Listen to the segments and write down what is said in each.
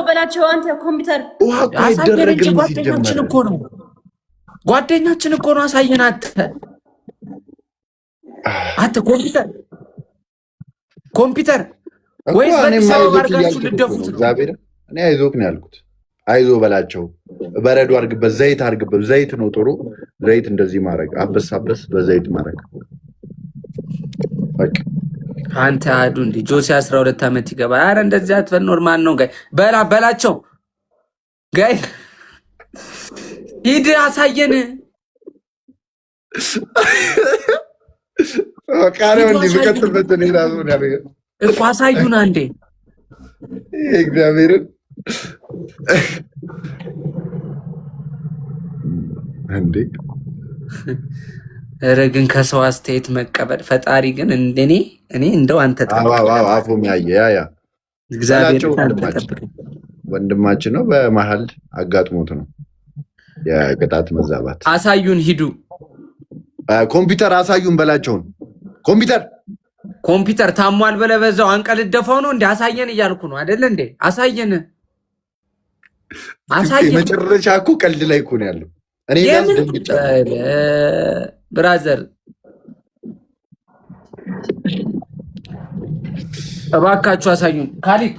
በላቸው አንተ ኮምፒውተር አይደረግም ጓደኛችን እኮ ነው አሳየን አንተ ኮምፒውተር ወይስ በሰው አርጋችሁ ልደፉት እግዚአብሔር እኔ አይዞክ ነው ያልኩት አይዞ በላቸው በረዶ አርግበት ዘይት አርግበት ዘይት ነው ጥሩ ዘይት እንደዚህ ማድረግ አበስ በዘይት ማድረግ በቃ አንተ አዱ እንዴ ጆሲ 12 አመት ይገባል አረ እንደዚህ አትበል ኖርማል ነው ጋይ በላቸው ጋይ ሂድ አሳየን ካሬው እንዴ በከተበት ነው ራሱ ነው ያለው እኮ አሳዩን አንዴ እግዚአብሔር እንዴ ረግን ከሰው አስተያየት መቀበል ፈጣሪ ግን እንደኔ እኔ እንደው አንተ አፉም ያ እግዚአብሔር ወንድማችን ነው በመሃል አጋጥሞት ነው የቅጣት መዛባት አሳዩን ሂዱ ኮምፒውተር አሳዩን በላቸውን ኮምፒውተር ታሟል በለበዛው አንቀልደፈው ነው እንዴ አሳየን እያልኩ ነው አይደል እንዴ አሳየን መጨረሻ እኮ ቀልድ ላይ እኮ ነው ያለው እኔ ብራዘር እባካችሁ አሳዩን ካሊድ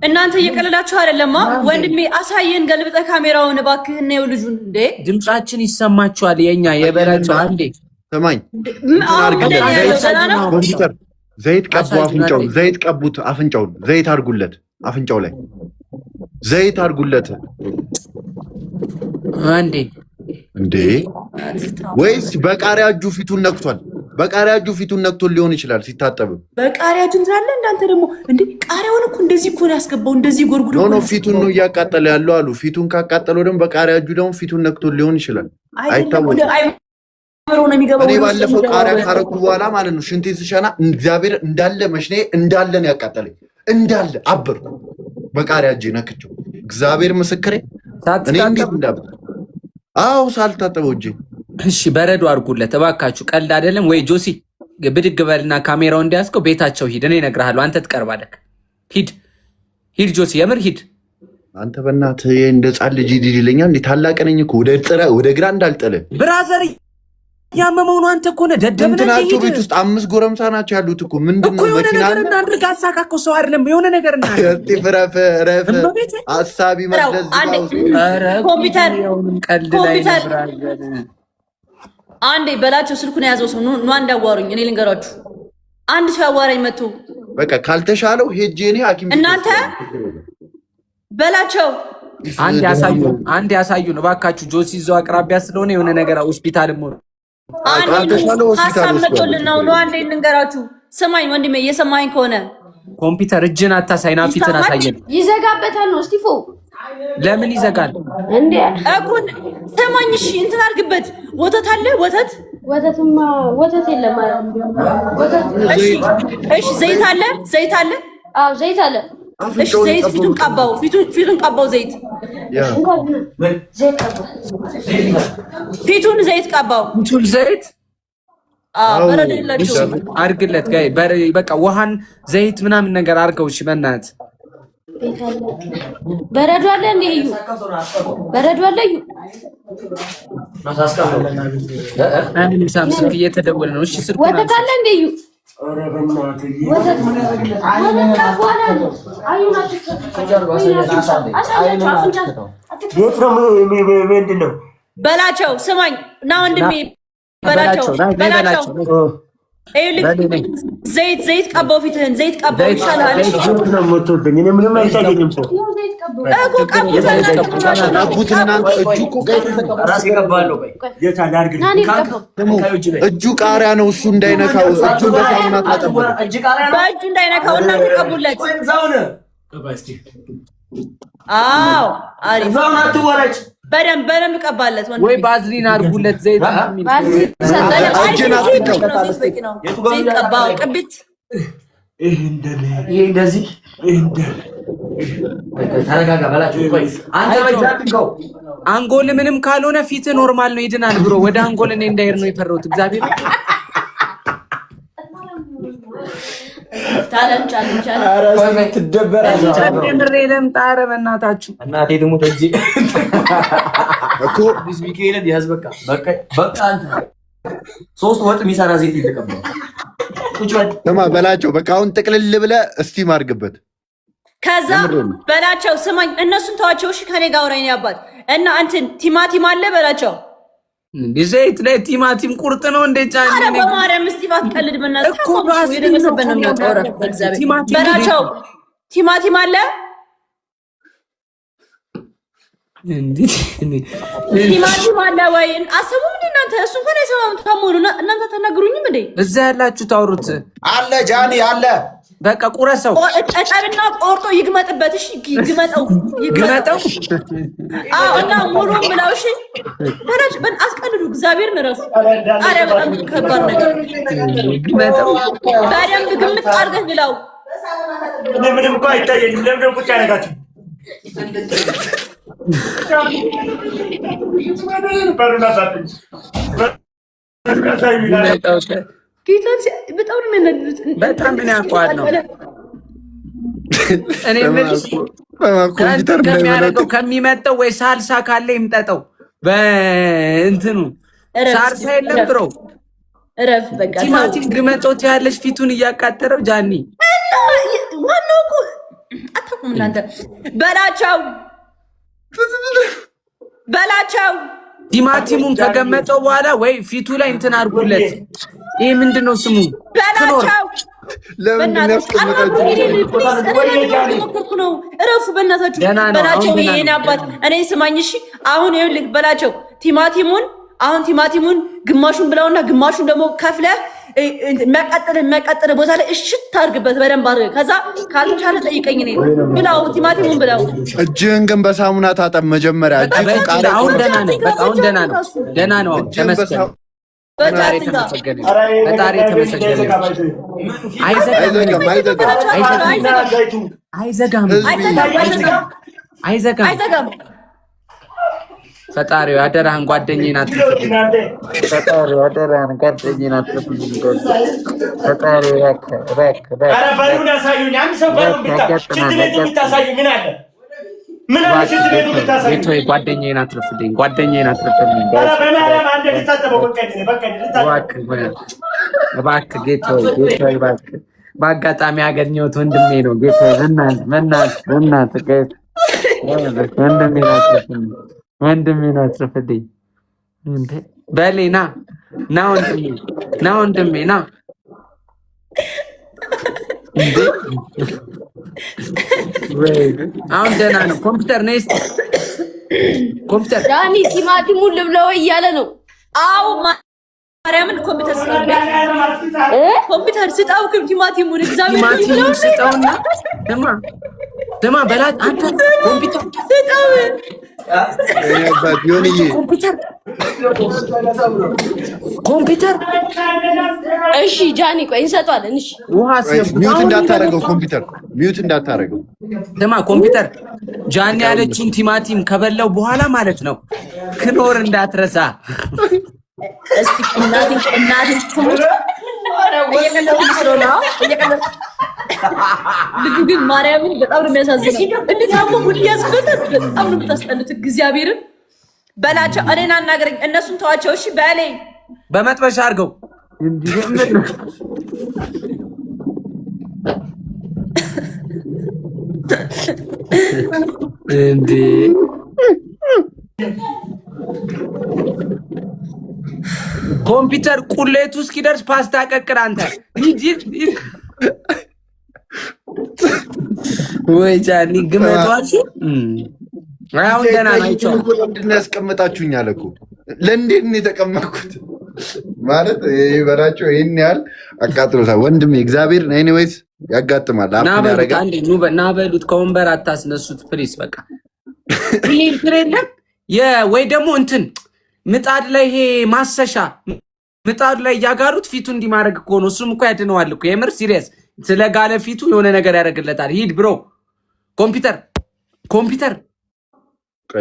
እናንተ እየቀለዳችሁ አይደለማ ወንድሜ አሳየን ገልብጠ ካሜራውን እባክህ ነው ልጁን እንዴ ድምጻችን ይሰማችኋል የኛ የበላቸው አንዴ ሰማኝ ኮምፒውተር ዘይት ቀቡ አፍንጫው ዘይት ቀቡት አፍንጫው ዘይት አርጉለት አፍንጫው ላይ ዘይት አርጉለት አንዴ እንዴ ወይስ በቃሪያ እጁ ፊቱን ነክቷል በቃሪያ እጁ ፊቱን ነክቶ ሊሆን ይችላል ሲታጠብ በቃሪያ እጁ እንታለ እንዳንተ ደግሞ እንዴ ቃሪያውን እኮ እንደዚህ እኮ ነው ያስገባው እንደዚህ ጎርጉዶ ነው ፊቱን ነው ያቃጠለ ያለው አሉ ፊቱን ካቃጠለው ደግሞ በቃሪያ እጁ ደግሞ ፊቱን ነክቶ ሊሆን ይችላል አይታወቅም እኔ ባለፈው ቃሪያ ካረኩ በኋላ ማለት ነው ሽንቴን ስሸና እግዚአብሔር እንዳለ መሽኔ እንዳለን ያቃጠለኝ እንዳለ አበርኩ በቃሪያ እጄ ነክቼው እግዚአብሔር ምስክሬ እኔ እንዴት እንዳበርኩ አው ሳልታጠበው እጄ እሺ በረዶ አርጉለት እባካችሁ ቀልድ አይደለም ወይ ጆሲ ብድግ በልና ካሜራው እንዲያስቀው ቤታቸው ሂድ እኔ እነግርሃለሁ አንተ ትቀርባለህ ሂድ ጆሲ የምር ሂድ አንተ በእናትህ እንደ ጻል ልጅ ይልልኛል እንዴ ታላቅ ነኝ እኮ ወደ ግራ እንዳልጠለ ብራዘር ያመመው ነው አንተ እኮ ነህ ደደብ ነህ ናቸው ቤት ውስጥ 5 ጎረምሳ ናቸው ያሉት እኮ ምንድነው መኪና እናድርግ አሳካኮ ሰው አይደለም የሆነ ነገር እና ረፍ አሳቢ መለዝ ኮምፒውተር አንዴ በላቸው ስልኩን ያዘው ሰው ነው አንዳዋሩኝ እኔ ልንገራችሁ አንድ ሰው ያዋራኝ መጥቶ በቃ ካልተሻለው ሄጄ እኔ ሐኪም እናንተ በላቸው አንድ ያሳዩን እባካችሁ ጆሲ ይዘው አቅራቢያ ስለሆነ የሆነ ነገር ሆስፒታልም ሆነ ሀሳብ መጥቶልን ነው አንዴ ልንገራችሁ ስማኝ ወንድሜ እየሰማኸኝ ከሆነ ኮምፒውተር እጅን አታሳይና ፊትን አሳየን ይዘጋበታል ነው ስቲፎ ለምን ይዘጋል እንዴ እኩን ሰማኝ እሺ እንትን አድርግበት ወተት አለ ወተትማ ወተት የለም እሺ ዘይት አለ አዎ ዘይት አለ እሺ ዘይት ፊቱን ቀባው ዘይት ፊቱን ዘይት ቀባው ዘይት በረዶ የላችሁ አርግለት ጋይ በቃ ውሃን ዘይት ምናምን ነገር አርገው እሺ በእናትህ በረዶ አለ እንዴ እዩ በረዶ አለ እዩ አንድ ሳምሰንግ እየተደወለ ነው እሺ ስልኩ ወተት አለ እንዴ እዩ በላቸው ስማኝ ና ወንድሜ በላቸው ዘይት ቀባው ፊትህን ዘይት ቀባው ይሻላል እጁ ቃሪያ ነው እሱ እንዳይነካው እጁ በሳሙና ታጠቡ በእጁ እንዳይነካው እና ተቀቡለት አዎ አሪፍ በደንብ ቀባለት ወንድሜ ወይ ባዝሊን አርጉለት ዘይት ዘይት ቀባው ቅብት ይሄ እንደዚህ ተረጋጋ በላችሁ ቆይ አንተ በጃትንከው አንጎል ምንም ካልሆነ ፊት ኖርማል ነው ይድናል ብሮ ወደ አንጎል እኔ እንዳይር ነው የፈረውት እግዚአብሔር ቻሌንጅ ትደበራለች። ምሬለም ጣረ በእናታችሁ እናቴ ትሙት እንጂ እኮ ቅዱስ ሚካኤልን ያዝ። በቃ አንተ 3 ወጥ የሚሰራ ዘይት ይተቀበል ቁጭ በላቸው። በቃ አሁን ጥቅልል ብለህ እስቲም አድርግበት። ከዛ በላቸው ስማኝ፣ እነሱን ተዋቸው እሺ። ከኔ ጋር አውራኝ ያባት እና እንትን ቲማቲም አለ በላቸው። ዘይት ላይ ቲማቲም ቁርጥ ነው እንደ ጫን አረ በማርያም እስቲፋት ቀልድ በእናትህ እኮ የደረሰበት ነው የሚያወራ በላቸው። ቲማቲም አለ ቲማቲም አለ ወይ አሰቡ ምን እናንተ እሱ እንኳን አይሰማም። ታሞሉ እናንተ ተናግሩኝም እንዴ እዛ ያላችሁ ታውሩት አለ ጃኒ አለ። በቃ ቁረሰው እጠብና ቆርጦ ይግመጥበት። እሺ ይግመጠው። አዎ እና ሙሉም ብለው እሺ በላች በን አስቀልዱ። እግዚአብሔር ነረፍ አረ በጣም ከባድ ነገር ይግመጠው። በደንብ ግምት አድርገህ ብላው። ምንም እኮ አይታየኝም። ለምን ቁጭ ያደርጋችሁ በጣም ምን ያውቀዋል ነው እኔ ከሚመጣው ወይ ሳልሳ ካለ ይምጠጠው። በእንትኑ ሳልሳ የለም ብሮ እረፍ በቃ ቲማቲም ግመጦት ያለሽ ፊቱን እያቃጠረው ጃኒ ዋናው እኮ አታውቁም እናንተ በላቸው ቲማቲሙን ከገመጠው በኋላ ወይ ፊቱ ላይ እንትን አድርጉለት። ይሄ ምንድነው ስሙ? በላቸው እረፉ በእናታችሁ በላቸው። የኔ አባት እኔ ስማኝ እሺ። አሁን ይኸውልህ በላቸው ቲማቲሙን ግማሹን ብለውና ግማሹን ደግሞ ከፍለህ የሚያቃጥል ቦታ ላይ እሽት አድርግበት በደንብ አድርገህ። ከዛ ካልተቻለ ጠይቀኝ እኔ ብላው ቲማቲሙን ብላው። እጅህን ግን በሳሙና ታጠብ መጀመሪያ። አሁን ደህና ነው። ተመስገን ፈጣሪ ተመሰገነ። አይዘጋም። ፈጣሪው አደራህን ጓደኛዬን አትፍልኝ። ፈጣሪው አደራህን ጓደኛዬን አትፍልኝ። ፈጣሪው ጓደኛዬን አትፍልኝ። እባክህ ጌታዬ እባክህ። በአጋጣሚ ያገኘሁት ወንድሜ ነው ጌታዬ። በእናትህ ወንድሜን አትርፍልኝ። በሌ ና ወንድሜ ና። አሁን ደህና ነው። ኮምፒውተር ነይ እስኪ ኮምፒውተር ዳኒ ቲማቲሙን ልብለው እያለ ነው። አዎ ማርያምን ኮምፒውተር ስጠው ቲማቲሙን እግዚአብሔር ስጠውና ደማ በላት አንተ ኮምፒውተር ስጠው ኮምፒውተር እሺ ጃኒ ቆይ እንሰጧለን። እሺ ሚዩት እንዳታረገው ደማ ኮምፒውተር ጃኒ ያለችን ቲማቲም ከበላው በኋላ ማለት ነው ክኖር እንዳትረሳ። እስቲ እናቴ ልጁ ግን ማርያምን በጣም ነው የሚያሳዝነው። እንዴት አሞ ጉድ ያስበታል። በጣም ነው የምታስጠሉት። እግዚአብሔርን በላቸው። እኔን አናገረኝ፣ እነሱን ተዋቸው። እሺ በሌ በመጥበሻ አድርገው እንዴ ኮምፒውተር ቁሌቱ እስኪደርስ ፓስታ ቀቅል አንተ። ወይ ጃኒ ግመቷች አሁን ደህና ናቸው። ምንድን ነው ያስቀመጣችሁኛል እኮ ለእንዴት ነው የተቀመጥኩት? ማለት ይሄ በላቸው ይሄን ያህል አቃጥሎታል ወንድሜ እግዚአብሔር። ኤኒዌይስ ያጋጥማል። ና በሉት ከወንበር አታስነሱት ፕሊስ። በቃ ይሄ ትሬለ ወይ ደግሞ እንትን ምጣድ ላይ ይሄ ማሰሻ ምጣዱ ላይ እያጋሩት ፊቱ እንዲማረግ እኮ ነው። እሱም እኮ ያድነዋል እኮ የምር ሲሪየስ። ስለ ጋለ ፊቱ የሆነ ነገር ያደርግለታል። ሂድ ብሮ ኮምፒውተር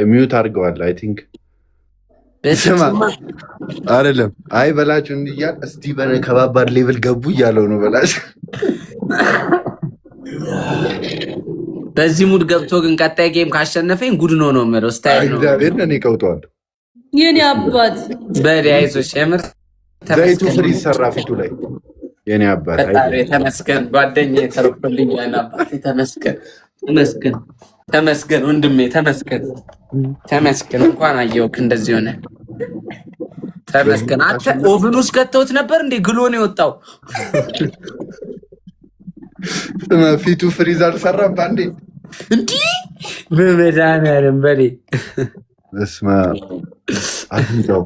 ሚዩት አድርገዋል። አይ ቲንክ አይደለም። አይ በላችሁ እንዲያል እስቲ ከባባድ ሌቭል ገቡ እያለው ነው በላችሁ በዚህ ሙድ ገብቶ ግን ቀጣይ ጌም ካሸነፈኝ ጉድ ነው የምለው። ስታይል ነው እግዚአብሔር እኔ ቀውጠዋለሁ። የኔ አባት በዳይዞሽ የምር ዘይቱ ፍሪ ሰራ ፊቱ ላይ የኔ አባት ተመስገን። ጓደኛዬ ተርፎልኛል። አባቴ ተመስገን፣ ተመስገን፣ ተመስገን ወንድሜ ተመስገን፣ ተመስገን። እንኳን አየሁክ እንደዚህ ሆነ። ተመስገን። አንተ ኦቭን ውስጥ ከተውት ነበር እንዴ? ግሎ ነው የወጣው። ፊቱ ፍሪዝ አልሰራም ባንዴ እንዴ? በመድኃኒዓለም በሌ እስማ አፍንጫው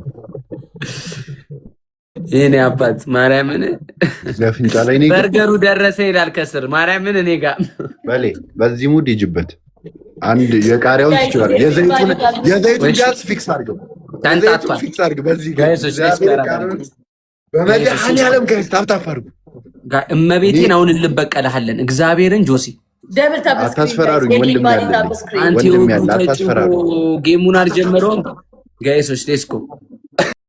የኔ አባት ማርያምን ለፍንጫ ላይ ነው። በርገሩ ደረሰ ይላል ከስር ማርያምን እኔ ጋር በሌ በዚህ ሙድ ይጅበት። አንድ የቃሪያውን ትችላል። የዘይቱን ጃዝ ፊክስ አድርገው ተንጣጣ ፊክስ አድርገው። በዚህ በመድኃኒዓለም ጋይስ ታፕታፕ አድርጉ። እመቤቴን አሁን እንበቀልሃለን። እግዚአብሔርን ጆሲ ደብል ታፕ አታስፈራሩኝ። ወንድም ያለ አንተ ጌሙን አልጀመረውም ጋይሶች ሌስኮ